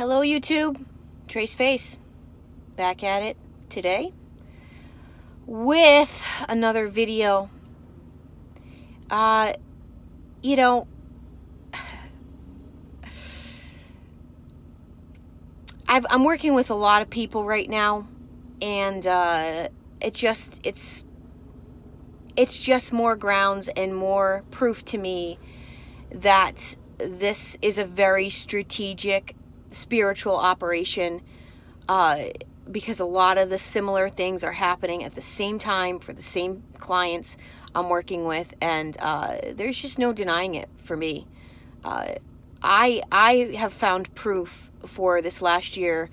Hello YouTube, Trace Face, back at it today with another video. You know, I'm working with a lot of people right now, and it's just more grounds and more proof to me that this is a very strategic spiritual operation, because a lot of the similar things are happening at the same time for the same clients I'm working with, and there's just no denying it for me. I have found proof for this last year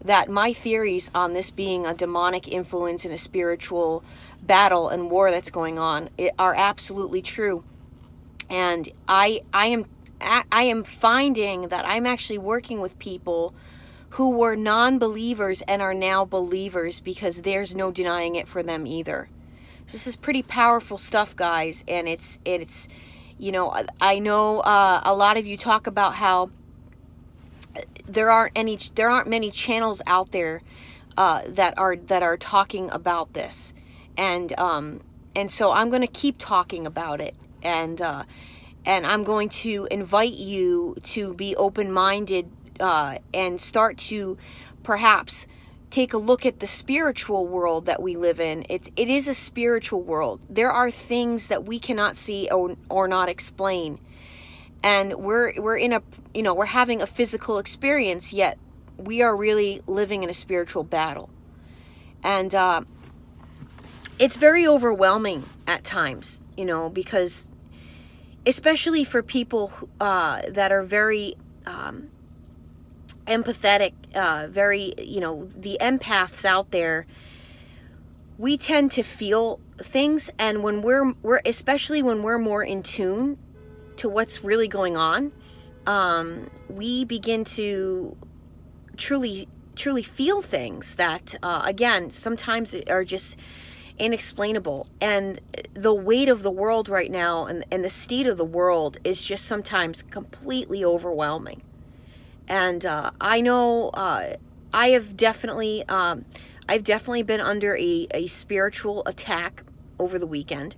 that my theories on this being a demonic influence and a spiritual battle and war that's going on are absolutely true. And I am finding that I'm actually working with people who were non-believers and are now believers, because there's no denying it for them either. So this is pretty powerful stuff, guys, and it's you know, I know a lot of you talk about how there aren't many channels out there that are talking about this, and so I'm going to keep talking about it, and I'm going to invite you to be open-minded and start to perhaps take a look at the spiritual world that we live in. It is a spiritual world. There are things that we cannot see or not explain, and we're in a, you know, we're having a physical experience, yet we are really living in a spiritual battle, and it's very overwhelming at times, you know, because especially for people that are very empathetic, very, you know, the empaths out there, we tend to feel things, and when we're especially when we're more in tune to what's really going on, we begin to truly feel things that again, sometimes are just inexplainable. And the weight of the world right now, and the state of the world, is just sometimes completely overwhelming. And I know I've definitely been under a spiritual attack over the weekend,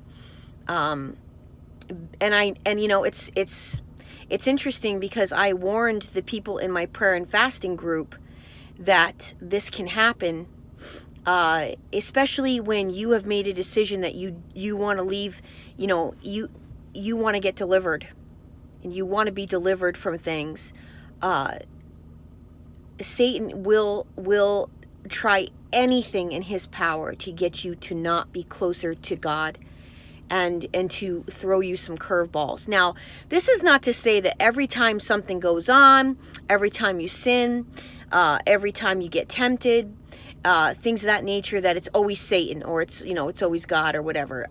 and you know, it's interesting because I warned the people in my prayer and fasting group that this can happen, especially when you have made a decision that you want to leave, you know, you want to get delivered, and you want to be delivered from things. Satan will try anything in his power to get you to not be closer to God, and to throw you some curveballs. Now, this is not to say that every time something goes on, every time you sin, every time you get tempted, things of that nature, that it's always Satan, or it's, you know, it's always God, or whatever.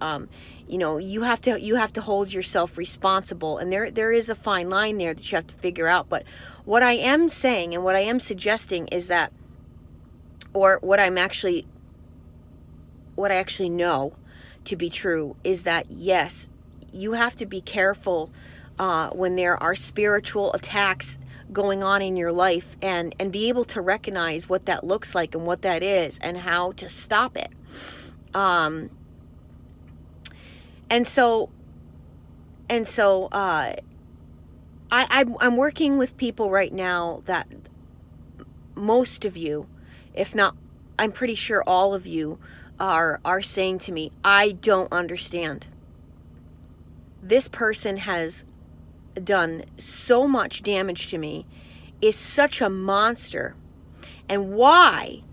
You know, you have to hold yourself responsible, and there is a fine line there that you have to figure out. But what I am saying and what I am suggesting is that, or what I actually know to be true, is that yes, you have to be careful when there are spiritual attacks going on in your life, and be able to recognize what that looks like and what that is, and how to stop it. And so I'm working with people right now that most of you, if not, I'm pretty sure all of you, are saying to me, I don't understand. This person has done so much damage to me, is such a monster, and why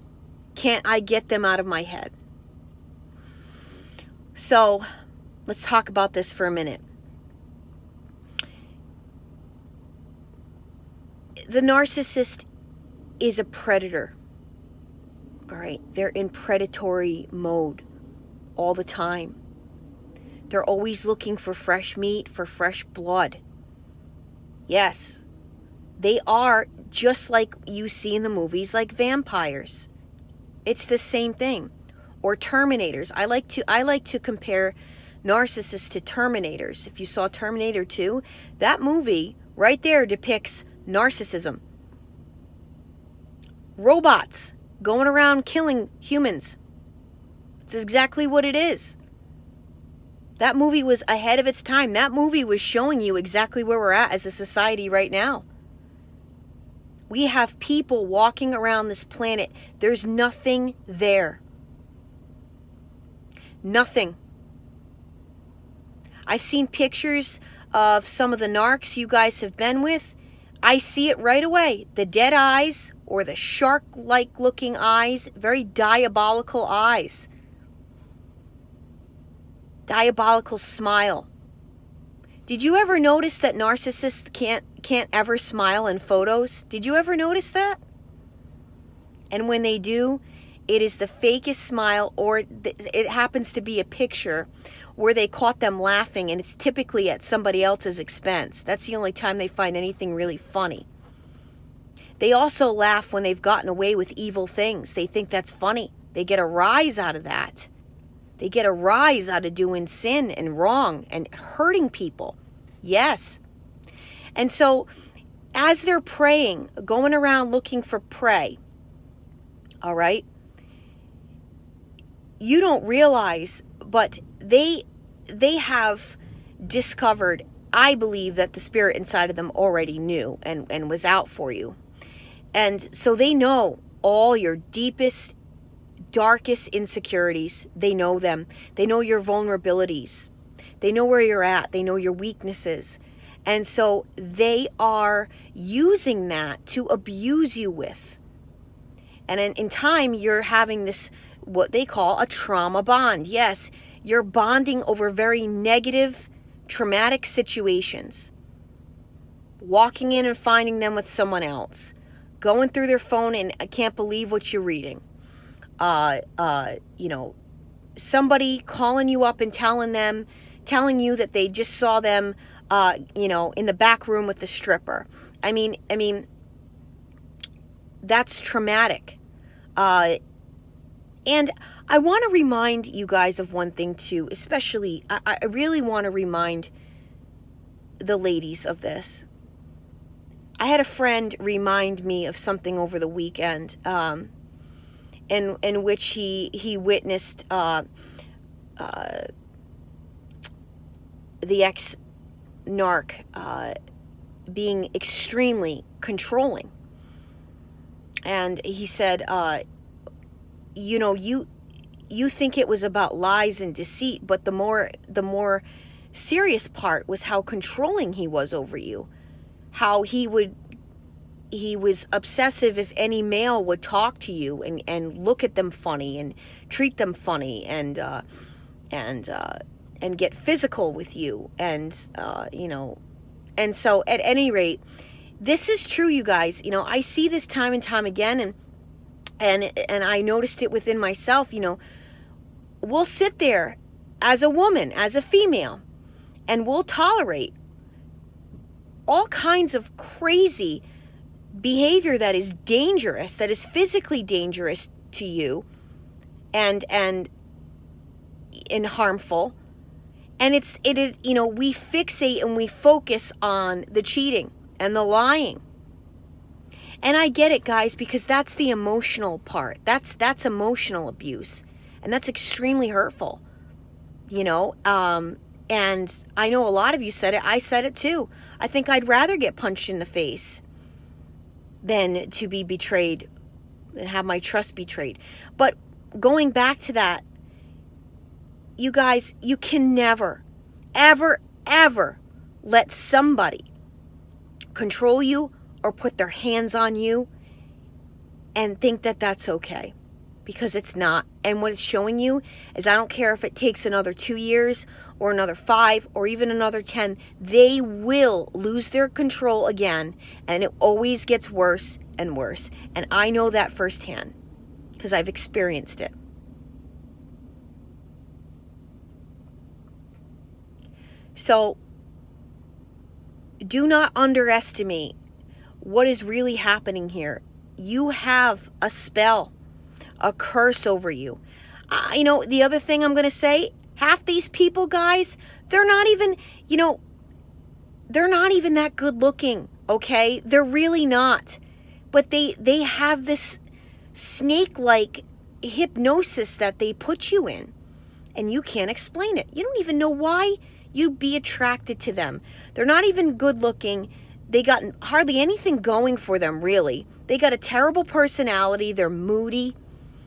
can't I get them out of my head? So let's talk about this for a minute. The narcissist is a predator. All right, they're in predatory mode all the time. They're always looking for fresh meat, for fresh blood. Yes, they are just like you see in the movies, like vampires. It's the same thing. Or Terminators. I like to compare narcissists to Terminators. If you saw Terminator 2, that movie right there depicts narcissism. robots going around killing humans. It's exactly what it is. That movie was ahead of its time. That movie was showing you exactly where we're at as a society right now. We have people walking around this planet. There's nothing there. Nothing. I've seen pictures of some of the narcs you guys have been with. I see it right away. The dead eyes or the shark-like looking eyes, very diabolical eyes. Diabolical smile. Did you ever notice that narcissists can't ever smile in photos? Did you ever notice that? And when they do, it is the fakest smile, or it happens to be a picture where they caught them laughing, and it's typically at somebody else's expense. That's the only time they find anything really funny. They also laugh when they've gotten away with evil things. They think that's funny. They get a rise out of that. They get a rise out of doing sin and wrong and hurting people. Yes. And so as they're preying, going around looking for prey, all right, you don't realize, but they have discovered, I believe, that the spirit inside of them already knew and was out for you. And so they know all your deepest, darkest insecurities. They know them. They know your vulnerabilities. They know where you're at. They know your weaknesses. And so they are using that to abuse you with. And in time, you're having this, what they call a trauma bond. Yes, you're bonding over very negative, traumatic situations. Walking in and finding them with someone else. Going through their phone and I can't believe what you're reading. Somebody calling you up and telling you that they just saw them, in the back room with the stripper. I mean, that's traumatic. And I want to remind you guys of one thing too, especially, I really want to remind the ladies of this. I had a friend remind me of something over the weekend, in which he witnessed the ex-narc being extremely controlling. And he said, you think it was about lies and deceit, but the more serious part was how controlling he was over you. How he was obsessive if any male would talk to you and look at them funny and treat them funny and get physical with you. And so at any rate, this is true, you guys. I see this time and time again, and I noticed it within myself. We'll sit there as a woman, as a female, and we'll tolerate all kinds of crazy behavior that is dangerous, that is physically dangerous to you and harmful. And it is, we fixate and we focus on the cheating and the lying. And I get it, guys, because that's the emotional part. That's emotional abuse. And that's extremely hurtful. And I know a lot of you said it. I said it too. I think I'd rather get punched in the face than to be betrayed, and have my trust betrayed. But going back to that, you guys, you can never, ever, ever let somebody control you or put their hands on you and think that that's okay. Because it's not. And what it's showing you is, I don't care if it takes another 2 years or another 5 or even another 10, they will lose their control again, and it always gets worse and worse. And I know that firsthand because I've experienced it. So do not underestimate what is really happening here. You have a spell, a curse over you. The other thing I'm going to say, half these people, guys, they're not even that good looking, okay? They're really not. But they have this snake-like hypnosis that they put you in, and you can't explain it. You don't even know why you'd be attracted to them. They're not even good looking. They got hardly anything going for them, really. They got a terrible personality. They're moody.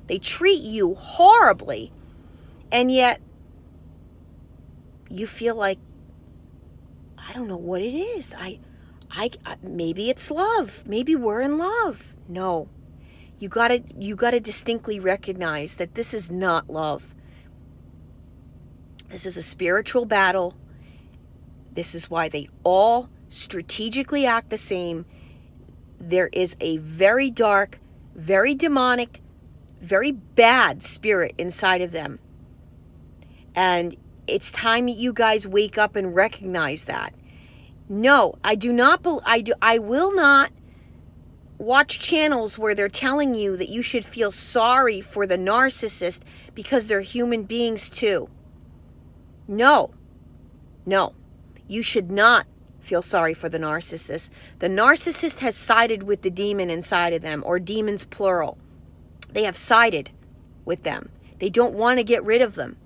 They treat you horribly. And yet, you feel like, I don't know what it is. I maybe it's love. Maybe we're in love. No. You gotta distinctly recognize that this is not love. This is a spiritual battle. This is why they all strategically act the same. There is a very dark, very demonic, very bad spirit inside of them. And it's time you guys wake up and recognize that. No, I will not watch channels where they're telling you that you should feel sorry for the narcissist because they're human beings too. No. You should not feel sorry for the narcissist. The narcissist has sided with the demon inside of them, or demons plural. They have sided with them. They don't want to get rid of them.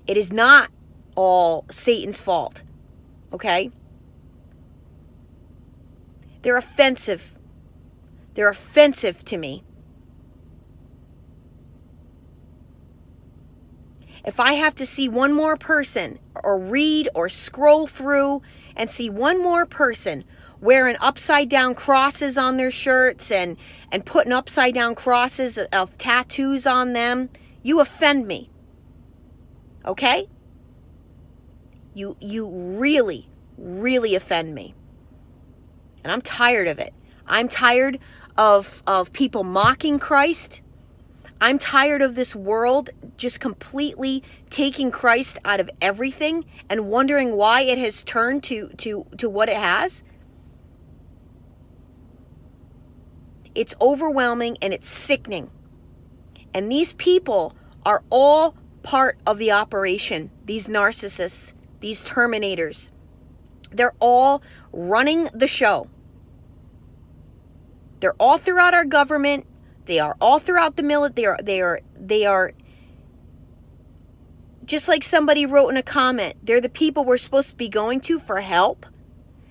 It is not all Satan's fault. Okay? They're offensive. They're offensive to me. If I have to see one more person or read or scroll through and see one more person wearing upside down crosses on their shirts and putting upside down crosses of tattoos on them, you offend me. Okay? You really, really offend me. And I'm tired of it. I'm tired of people mocking Christ. I'm tired of this world just completely taking Christ out of everything and wondering why it has turned to what it has. It's overwhelming and it's sickening. And these people are all part of the operation. These narcissists, these terminators. They're all running the show. They're all throughout our government. They are all throughout the military. They are just like somebody wrote in a comment. They're the people we're supposed to be going to for help.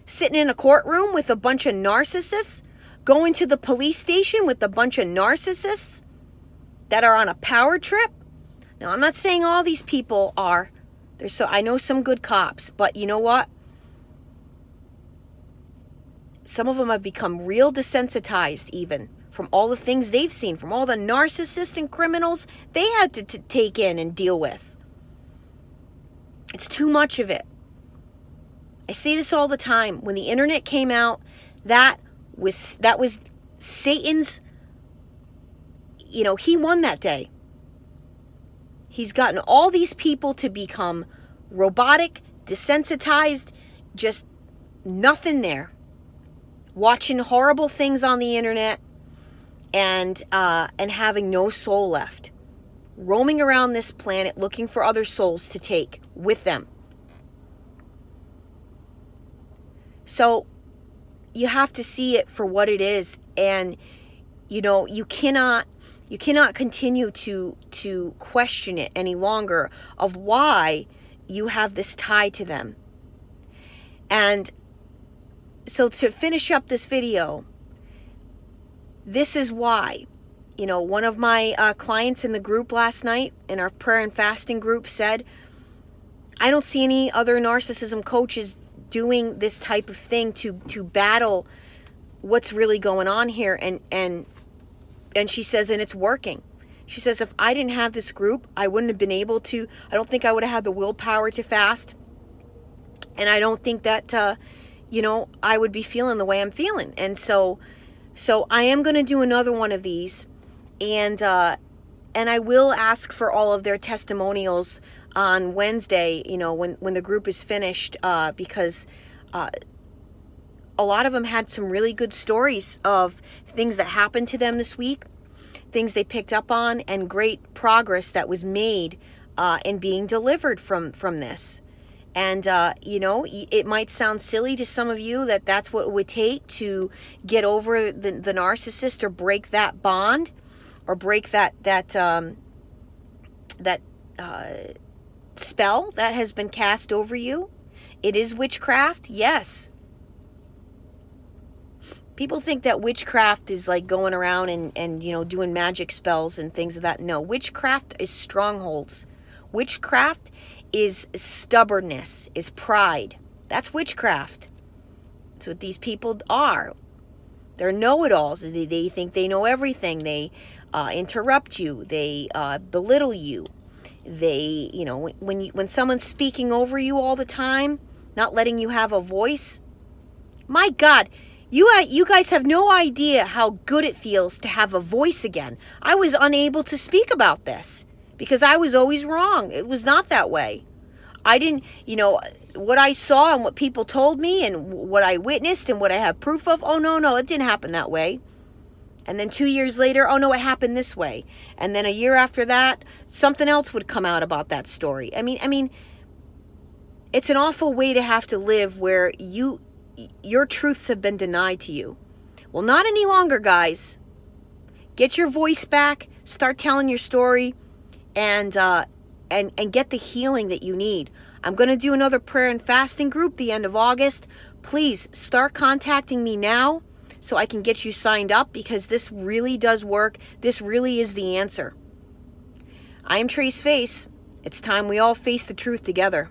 Sitting in a courtroom with a bunch of narcissists. Going to the police station with a bunch of narcissists that are on a power trip. Now, I'm not saying all these people are. I know some good cops, but you know what? Some of them have become real desensitized even from all the things they've seen, from all the narcissists and criminals they had to take in and deal with. It's too much of it. I say this all the time. When the internet came out, that was Satan's, he won that day. He's gotten all these people to become robotic, desensitized, just nothing there. Watching horrible things on the internet and having no soul left. Roaming around this planet looking for other souls to take with them. So you have to see it for what it is, and you cannot continue to question it any longer of why you have this tie to them. And so to finish up this video, this is why, one of my clients in the group last night, in our prayer and fasting group, said, I don't see any other narcissism coaches doing this type of thing to battle what's really going on here. And she says, and it's working. She says, if I didn't have this group, I wouldn't have been able to. I don't think I would have had the willpower to fast. And I don't think that, I would be feeling the way I'm feeling. And so I am going to do another one of these. And I will ask for all of their testimonials on Wednesday, when the group is finished, because a lot of them had some really good stories of things that happened to them this week, things they picked up on, and great progress that was made in being delivered from this. And, it might sound silly to some of you that that's what it would take to get over the narcissist, or break that bond, or break that spell that has been cast over you. It is witchcraft, yes. People think that witchcraft is like going around and doing magic spells and things of that. No, witchcraft is strongholds. Witchcraft is stubbornness, is pride. That's witchcraft. That's what these people are. They're know-it-alls. They think they know everything. They interrupt you. They belittle you. They, when someone's speaking over you all the time, not letting you have a voice. My God, you guys have no idea how good it feels to have a voice again. I was unable to speak about this because I was always wrong. It was not that way. I didn't, what I saw and what people told me and what I witnessed and what I have proof of. Oh, no, it didn't happen that way. And then 2 years later, oh no, it happened this way. And then a year after that, something else would come out about that story. I mean, it's an awful way to have to live where your truths have been denied to you. Well, not any longer, guys. Get your voice back, start telling your story, and get the healing that you need. I'm going to do another prayer and fasting group the end of August. Please start contacting me now so I can get you signed up, because this really does work. This really is the answer. I am Trace Face. It's time we all face the truth together.